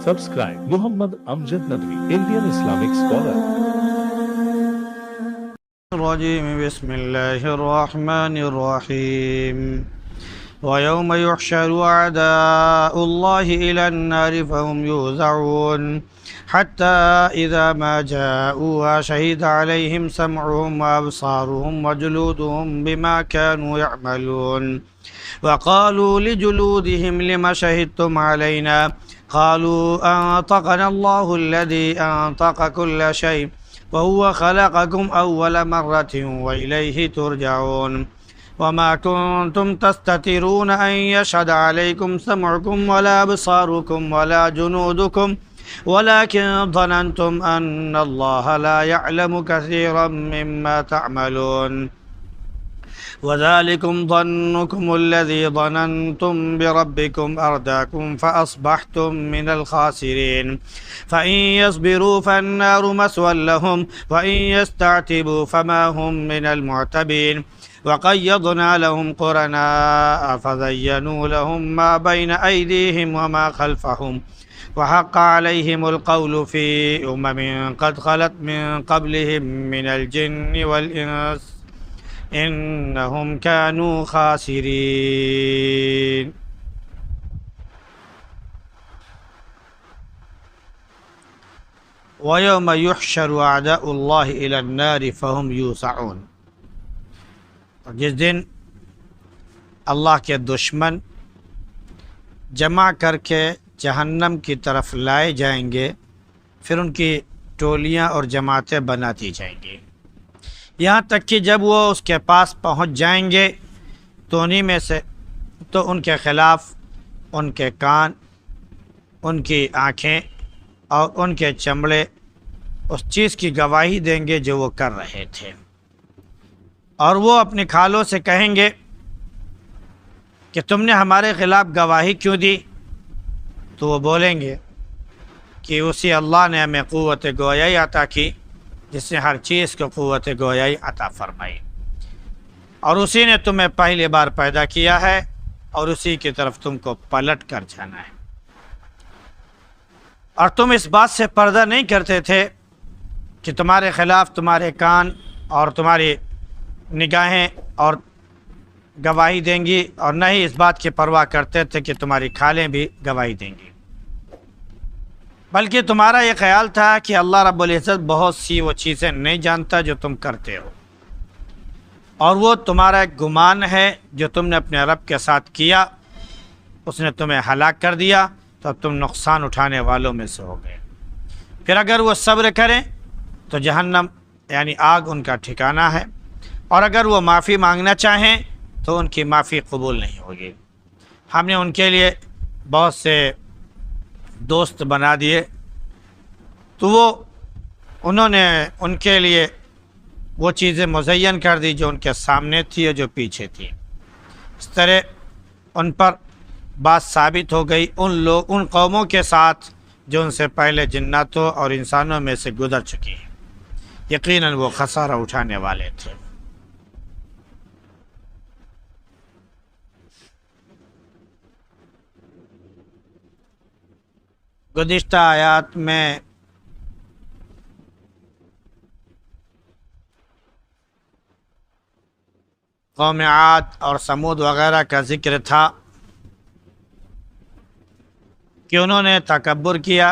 Subscribe Muhammad Amjad Nadwi, Indian Islamic scholar. الرجيم بسم الله الرحمن الرحيم ويوم يحشر أعداء الله إلى النار فهم يوزعون حتى إذا ما جاءوها شهد عليهم سمعهم وأبصارهم وجلودهم بما كانوا يعملون وقالوا لجلودهم لم شهدتم علينا قالوا أنطقنا الله الذي أنطق كل شيء وهو خلقكم أول مرة وإليه ترجعون وما كنتم تستترون أن يشهد عليكم سمعكم ولا أبصاركم ولا جنودكم ولكن ظننتم أن الله لا يعلم كثيرا مما تعملون وذلكم ظنكم الذي ظننتم بربكم أرداكم فأصبحتم من الخاسرين فإن يصبروا فالنار مسوى لهم وإن يستعتبوا فما هم من المعتبين وقيضنا لهم قرناء فزينوا لهم ما بين أيديهم وما خلفهم وحق عليهم القول في أمم قد خلت من قبلهم من الجن والإنس إنهم كانوا خاسرين ويوم يحشر أعداء الله إلى النار فهم يوزعون جس دن اللہ کے دشمن جمع کر کے جہنم کی طرف لائے جائیں گے، پھر ان کی ٹولیاں اور جماعتیں بناتی جائیں گی، یہاں تک کہ جب وہ اس کے پاس پہنچ جائیں گے تو انہی میں سے تو ان کے خلاف ان کے کان، ان کی آنکھیں اور ان کے چمڑے اس چیز کی گواہی دیں گے جو وہ کر رہے تھے، اور وہ اپنی کھالوں سے کہیں گے کہ تم نے ہمارے خلاف گواہی کیوں دی؟ تو وہ بولیں گے کہ اسی اللہ نے ہمیں قوت گویائی عطا کی جس نے ہر چیز کو قوت گویائی عطا فرمائی، اور اسی نے تمہیں پہلی بار پیدا کیا ہے اور اسی کی طرف تم کو پلٹ کر جانا ہے، اور تم اس بات سے پردہ نہیں کرتے تھے کہ تمہارے خلاف تمہارے کان اور تمہاری نگاہیں اور گواہی دیں گی، اور نہ ہی اس بات کی پرواہ کرتے تھے کہ تمہاری کھالیں بھی گواہی دیں گی، بلکہ تمہارا یہ خیال تھا کہ اللہ رب العزت بہت سی وہ چیزیں نہیں جانتا جو تم کرتے ہو، اور وہ تمہارا ایک گمان ہے جو تم نے اپنے رب کے ساتھ کیا، اس نے تمہیں ہلاک کر دیا تو اب تم نقصان اٹھانے والوں میں سے ہو گئے۔ پھر اگر وہ صبر کریں تو جہنم یعنی آگ ان کا ٹھکانہ ہے، اور اگر وہ معافی مانگنا چاہیں تو ان کی معافی قبول نہیں ہوگی۔ ہم نے ان کے لیے بہت سے دوست بنا دیے، تو انہوں نے ان کے لیے وہ چیزیں مزین کر دی جو ان کے سامنے تھی اور جو پیچھے تھی، اس طرح ان پر بات ثابت ہو گئی ان قوموں کے ساتھ جو ان سے پہلے جناتوں اور انسانوں میں سے گزر چکی ہیں، یقیناً وہ خسارہ اٹھانے والے تھے۔ گزشتہ آیات میں قوم عاد اور سمود وغیرہ کا ذکر تھا کہ انہوں نے تکبر کیا،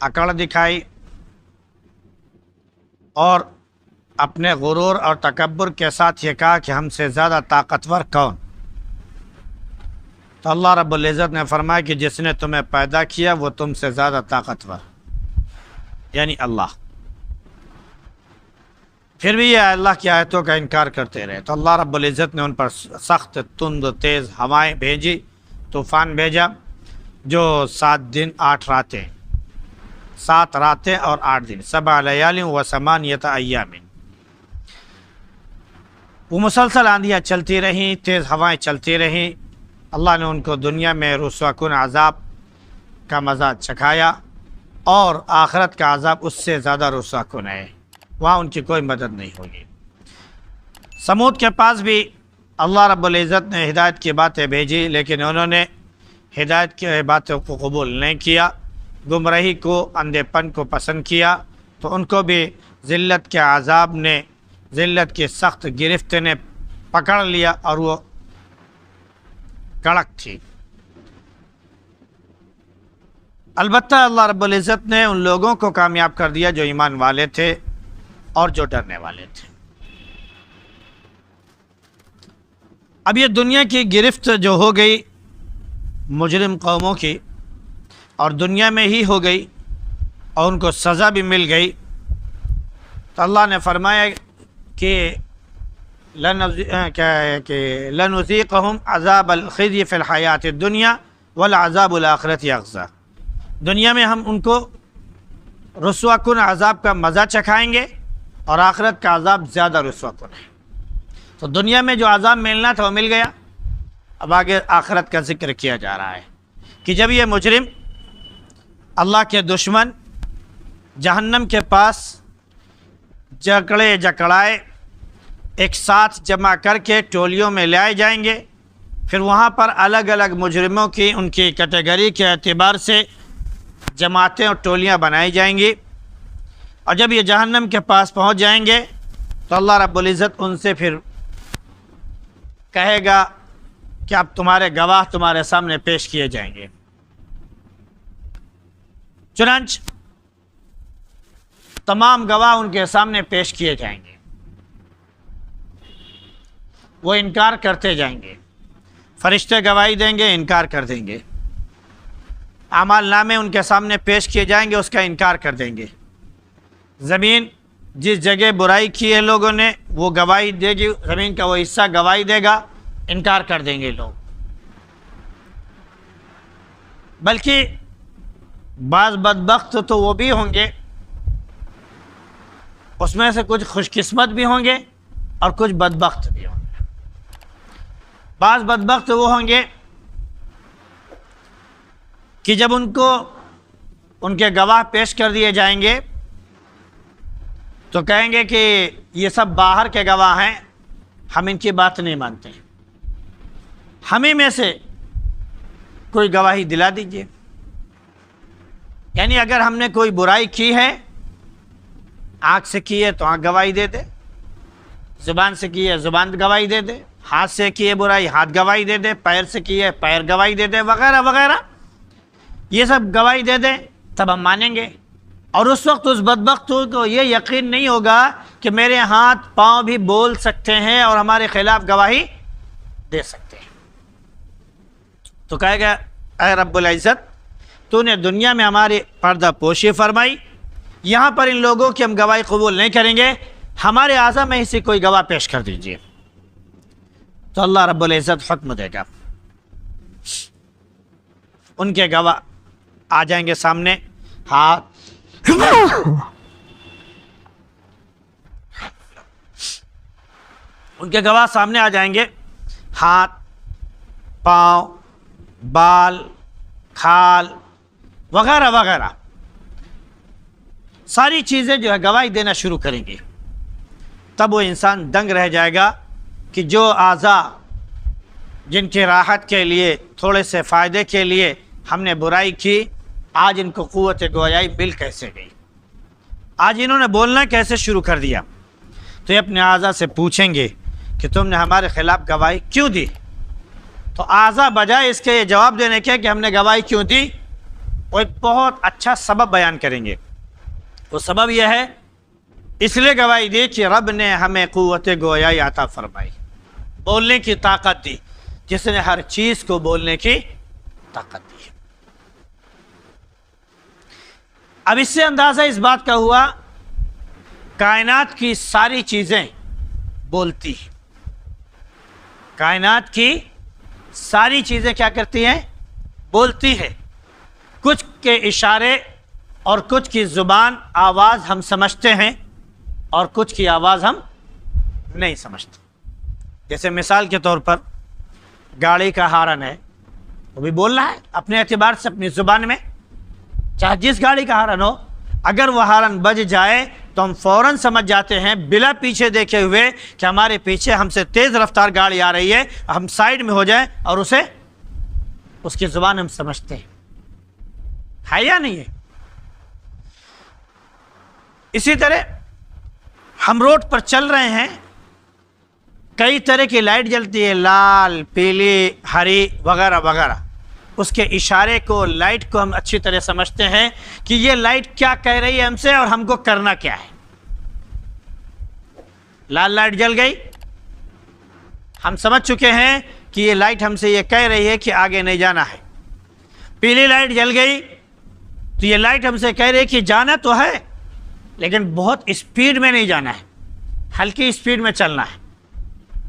اکڑ دکھائی، اور اپنے غرور اور تکبر کے ساتھ یہ کہا کہ ہم سے زیادہ طاقتور کون؟ تو اللہ رب العزت نے فرمایا کہ جس نے تمہیں پیدا کیا وہ تم سے زیادہ طاقتور، یعنی اللہ۔ پھر بھی یہ اللہ کی آیتوں کا انکار کرتے رہے تو اللہ رب العزت نے ان پر سخت تند تیز ہوائیں بھیجی، طوفان بھیجا جو 7 دن 8 راتیں 7 راتیں اور 8 دن 7 لیال و 8 ایام، وہ مسلسل آندیاں چلتی رہیں، تیز ہوائیں چلتی رہیں۔ اللہ نے ان کو دنیا میں رسوا کن عذاب کا مزہ چکھایا، اور آخرت کا عذاب اس سے زیادہ رسوا کن ہے، وہاں ان کی کوئی مدد نہیں ہوگی۔ سمود کے پاس بھی اللہ رب العزت نے ہدایت کی باتیں بھیجی، لیکن انہوں نے ہدایت کی باتوں کو قبول نہیں کیا، گمراہی کو، اندھے پن کو پسند کیا، تو ان کو بھی ذلت کے عذاب نے، ذلت کی سخت گرفت نے پکڑ لیا اور وہ کڑک تھی۔ البتہ اللہ رب العزت نے ان لوگوں کو کامیاب کر دیا جو ایمان والے تھے اور جو ڈرنے والے تھے۔ اب یہ دنیا کی گرفت جو ہو گئی مجرم قوموں کی، اور دنیا میں ہی ہو گئی اور ان کو سزا بھی مل گئی، تو اللہ نے فرمایا کہ لنذیقہم عذاب الخزی فی الحیات الدنیا والعذاب الآخرۃ اخزی، دنیا میں ہم ان کو رسوا کن عذاب کا مزہ چکھائیں گے اور آخرت کا عذاب زیادہ رسوا کن ہے۔ تو دنیا میں جو عذاب ملنا تھا وہ مل گیا، اب آگے آخرت کا ذکر کیا جا رہا ہے کہ جب یہ مجرم اللہ کے دشمن جہنم کے پاس جکڑے جکڑائے ایک ساتھ جمع کر کے ٹولیوں میں لائے جائیں گے، پھر وہاں پر الگ الگ مجرموں کی ان کی کیٹیگری کے اعتبار سے جماعتیں اور ٹولیاں بنائی جائیں گی، اور جب یہ جہنم کے پاس پہنچ جائیں گے تو اللہ رب العزت ان سے پھر کہے گا کہ اب تمہارے گواہ تمہارے سامنے پیش کیے جائیں گے۔ چنانچہ تمام گواہ ان کے سامنے پیش کیے جائیں گے، وہ انکار کرتے جائیں گے، فرشتے گواہی دیں گے، انکار کر دیں گے، اعمال نامے ان کے سامنے پیش کیے جائیں گے، اس کا انکار کر دیں گے، زمین جس جگہ برائی کی ہے لوگوں نے وہ گواہی دے گی، زمین کا وہ حصہ گواہی دے گا، انکار کر دیں گے لوگ۔ بلکہ بعض بدبخت تو وہ بھی ہوں گے، اس میں سے کچھ خوش قسمت بھی ہوں گے اور کچھ بدبخت بھی ہوں گے۔ بعض بدبخت وہ ہوں گے کہ جب ان کو ان کے گواہ پیش کر دیے جائیں گے تو کہیں گے کہ یہ سب باہر کے گواہ ہیں، ہم ان کی بات نہیں مانتے، ہمیں میں سے کوئی گواہی دلا دیجیے۔ یعنی اگر ہم نے کوئی برائی کی ہے، آنکھ سے کی ہے تو آنکھ گواہی دے دے، زبان سے کی ہے زبان گواہی دے دے، ہاتھ سے کی ہے برائی ہاتھ گواہی دے دے، پیر سے کی ہے پیر گواہی دے دے، وغیرہ وغیرہ، یہ سب گواہی دے دیں تب ہم مانیں گے۔ اور اس وقت اس بدبخت کو یہ یقین نہیں ہوگا کہ میرے ہاتھ پاؤں بھی بول سکتے ہیں اور ہمارے خلاف گواہی دے سکتے ہیں۔ تو کہے گا اے رب العزت، تو نے دنیا میں ہماری پردہ پوشی فرمائی، یہاں پر ان لوگوں کی ہم گواہی قبول نہیں کریں گے، ہمارے اعضاء میں سے کوئی گواہ پیش کر دیجیے۔ تو اللہ رب العزت حکم دے گا، ان کے گواہ آ جائیں گے سامنے، ہاتھ ان کے گواہ سامنے آ جائیں گے، ہاتھ، پاؤں، بال، کھال وغیرہ وغیرہ ساری چیزیں جو ہے گواہی دینا شروع کریں گے۔ تب وہ انسان دنگ رہ جائے گا کہ جو اعضاء جن کی راحت کے لیے، تھوڑے سے فائدے کے لیے ہم نے برائی کی، آج ان کو قوت گویائی مل کیسے گئی، آج انہوں نے بولنا کیسے شروع کر دیا۔ تو یہ اپنے اعضاء سے پوچھیں گے کہ تم نے ہمارے خلاف گواہی کیوں دی؟ تو اعضاء بجائے اس کے یہ جواب دینے کے کہ ہم نے گواہی کیوں دی، وہ ایک بہت اچھا سبب بیان کریں گے۔ وہ سبب یہ ہے، اس لیے گواہی دی کہ رب نے ہمیں قوت گویائی عطا فرمائی، بولنے کی طاقت دی، جس نے ہر چیز کو بولنے کی طاقت دی۔ اب اس سے اندازہ اس بات کا ہوا، کائنات کی ساری چیزیں بولتی ہیں، کائنات کی ساری چیزیں کیا کرتی ہیں؟ بولتی ہے۔ کچھ کے اشارے اور کچھ کی زبان آواز ہم سمجھتے ہیں اور کچھ کی آواز ہم نہیں سمجھتے۔ جیسے مثال کے طور پر گاڑی کا ہارن ہے، وہ بھی بول رہا ہے اپنے اعتبار سے اپنی زبان میں، چاہے جس گاڑی کا ہارن ہو، اگر وہ ہارن بج جائے تو ہم فوراً سمجھ جاتے ہیں بلا پیچھے دیکھے ہوئے کہ ہمارے پیچھے ہم سے تیز رفتار گاڑی آ رہی ہے، ہم سائیڈ میں ہو جائیں اور اسے اس کی زبان ہم سمجھتے ہیں، ہے یا نہیں ہے؟ اسی طرح ہم روڈ پر چل رہے ہیں، کئی طرح کی لائٹ جلتی ہے، لال، پیلی، ہری وغیرہ وغیرہ، اس کے اشارے کو، لائٹ کو ہم اچھی طرح سمجھتے ہیں کہ یہ لائٹ کیا کہہ رہی ہے ہم سے اور ہم کو کرنا کیا ہے۔ لال لائٹ جل گئی، ہم سمجھ چکے ہیں کہ یہ لائٹ ہم سے یہ کہہ رہی ہے کہ آگے نہیں جانا ہے۔ پیلی لائٹ جل گئی تو یہ لائٹ ہم سے کہہ رہی ہے کہ جانا تو ہے لیکن بہت اسپیڈ میں نہیں جانا ہے، ہلکی اسپیڈ میں چلنا ہے۔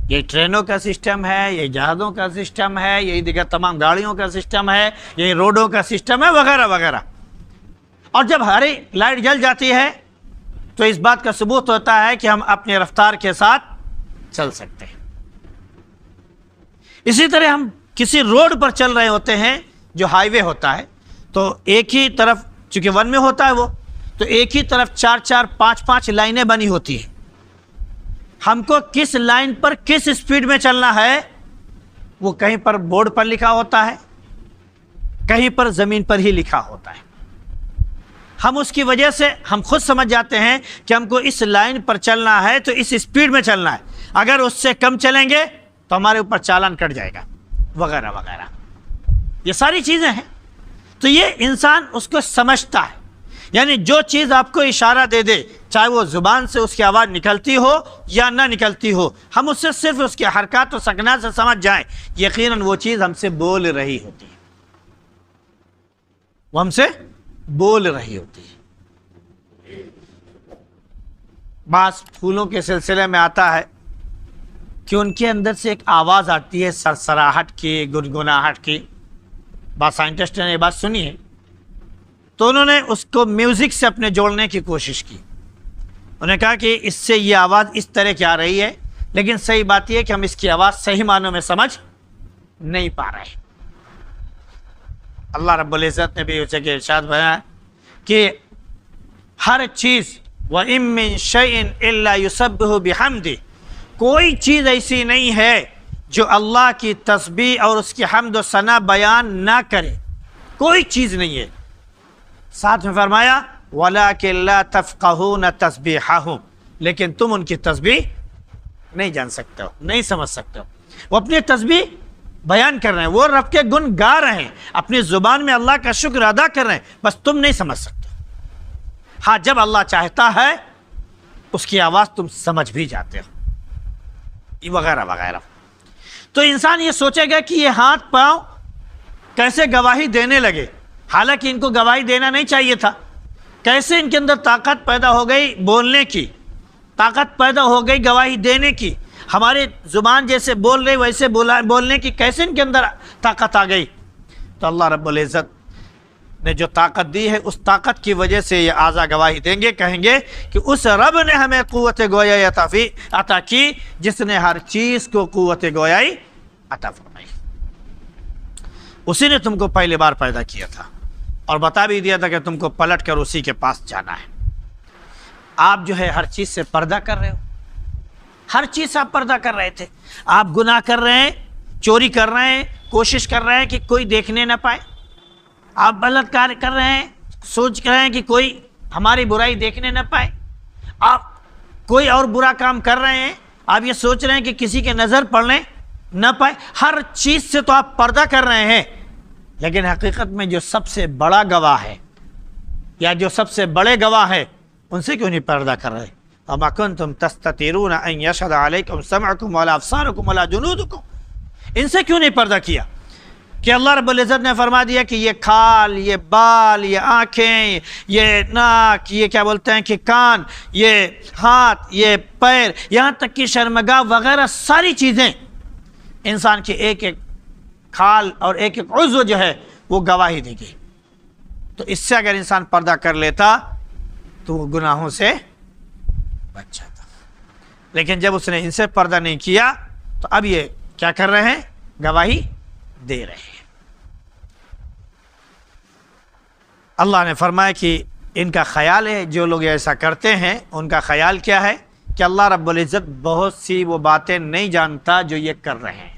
یہ ٹرینوں کا سسٹم ہے، یہ جہازوں کا سسٹم ہے، یہی دیگر تمام گاڑیوں کا سسٹم ہے، یہی روڈوں کا سسٹم ہے وغیرہ وغیرہ۔ اور جب ہری لائٹ جل جاتی ہے تو اس بات کا ثبوت ہوتا ہے کہ ہم اپنی رفتار کے ساتھ چل سکتے ہیں۔ اسی طرح ہم کسی روڈ پر چل رہے ہوتے ہیں جو ہائی وے ہوتا ہے، تو ایک ہی طرف، چونکہ ون میں ہوتا ہے وہ، تو ایک ہی طرف 4 5 لائنیں بنی ہوتی ہیں۔ ہم کو کس لائن پر کس اسپیڈ میں چلنا ہے وہ کہیں پر بورڈ پر لکھا ہوتا ہے، کہیں پر زمین پر ہی لکھا ہوتا ہے۔ ہم اس کی وجہ سے ہم خود سمجھ جاتے ہیں کہ ہم کو اس لائن پر چلنا ہے تو اس اسپیڈ میں چلنا ہے، اگر اس سے کم چلیں گے تو ہمارے اوپر چالان کٹ جائے گا وغیرہ وغیرہ۔ یہ ساری چیزیں ہیں، تو یہ انسان اس کو سمجھتا ہے، یعنی جو چیز آپ کو اشارہ دے دے، چاہے وہ زبان سے اس کی آواز نکلتی ہو یا نہ نکلتی ہو، ہم اس سے صرف اس کے حرکات و سکنات سے سمجھ جائیں، یقیناً وہ چیز ہم سے بول رہی ہوتی ہے، وہ ہم سے بول رہی ہوتی ہے۔ بعض پھولوں کے سلسلے میں آتا ہے کہ ان کے اندر سے ایک آواز آتی ہے سرسراہٹ کی، گنگناہٹ کی۔ بعض سائنٹسٹ نے یہ بات سنی ہے تو انہوں نے اس کو میوزک سے اپنے جوڑنے کی کوشش کی۔ انہوں نے کہا کہ اس سے یہ آواز اس طرح کی آ رہی ہے، لیکن صحیح بات یہ ہے کہ ہم اس کی آواز صحیح معنوں میں سمجھ نہیں پا رہے۔ اللہ رب العزت نے بھی اسے کہ ارشاد بیان کہ ہر چیز وَإِن مِّن شَيْءٍ إِلَّا يُسَبِّحُ بِحَمْدِهِ، کوئی چیز ایسی نہیں ہے جو اللہ کی تسبیح اور اس کی حمد و ثنا بیان نہ کرے، کوئی چیز نہیں ہے۔ ساتھ میں فرمایا وَلَٰكِن لَا تَفْقَهُونَ تَسْبِيحَهُمْ، لیکن تم ان کی تسبیح نہیں جان سکتے ہو، نہیں سمجھ سکتے ہو۔ وہ اپنی تسبیح بیان کر رہے ہیں، وہ رب کے گن گا رہے ہیں، اپنی زبان میں اللہ کا شکر ادا کر رہے ہیں، بس تم نہیں سمجھ سکتے۔ ہاں جب اللہ چاہتا ہے اس کی آواز تم سمجھ بھی جاتے ہو وغیرہ وغیرہ۔ تو انسان یہ سوچے گا کہ یہ ہاتھ پاؤں کیسے گواہی دینے لگے، حالانکہ ان کو گواہی دینا نہیں چاہیے تھا۔ کیسے ان کے اندر طاقت پیدا ہو گئی بولنے کی، طاقت پیدا ہو گئی گواہی دینے کی، ہمارے زبان جیسے بول رہے ویسے بولنے کی کیسے ان کے اندر طاقت آ گئی؟ تو اللہ رب العزت نے جو طاقت دی ہے اس طاقت کی وجہ سے یہ اعضا گواہی دیں گے، کہیں گے کہ اس رب نے ہمیں قوت گویائی عطا کی جس نے ہر چیز کو قوت گویائی عطا فرمائی۔ اسی نے تم کو پہلی بار پیدا کیا تھا اور بتا بھی دیا تھا کہ تم کو پلٹ کر اسی کے پاس جانا ہے۔ آپ جو ہے ہر چیز سے پردہ کر رہے ہو، ہر چیز سے آپ پردہ کر رہے تھے۔ آپ گناہ کر رہے ہیں، چوری کر رہے ہیں، کوشش کر رہے ہیں کہ کوئی دیکھنے نہ پائے، آپ بلاತ್ಕಾರ کر رہے ہیں، سوچ رہے ہیں کہ کوئی ہماری برائی دیکھنے نہ پائے، آپ کوئی اور برا کام کر رہے ہیں، آپ یہ سوچ رہے ہیں کہ کسی کے نظر پڑنے نہ پائے، ہر چیز سے تو آپ پردہ کر رہے ہیں، لیکن حقیقت میں جو سب سے بڑا گواہ ہے یا جو سب سے بڑے گواہ ہیں ان سے کیوں نہیں پردہ کر رہے؟ وَمَا كُنْتُمْ تَسْتَتِرُونَ أَن يَشْهَدَ عَلَيْكُمْ سَمْعُكُمْ وَلَا أَبْصَارُكُمْ وَلَا جُلُودُكُمْ، ان سے کیوں نہیں پردہ کیا؟ کہ اللہ رب العزت نے فرما دیا کہ یہ کھال، یہ بال، یہ آنکھیں، یہ ناک، یہ کیا بولتے ہیں کہ کان، یہ ہاتھ، یہ پیر، یہاں تک کہ شرمگاہ وغیرہ ساری چیزیں انسان کے ایک ایک کھال اور ایک ایک عضو جو ہے وہ گواہی دے گی۔ تو اس سے اگر انسان پردہ کر لیتا تو وہ گناہوں سے بچ جاتا، لیکن جب اس نے ان سے پردہ نہیں کیا تو اب یہ کیا کر رہے ہیں؟ گواہی دے رہے ہیں۔ اللہ نے فرمایا کہ ان کا خیال ہے، جو لوگ ایسا کرتے ہیں ان کا خیال کیا ہے کہ اللہ رب العزت بہت سی وہ باتیں نہیں جانتا جو یہ کر رہے ہیں۔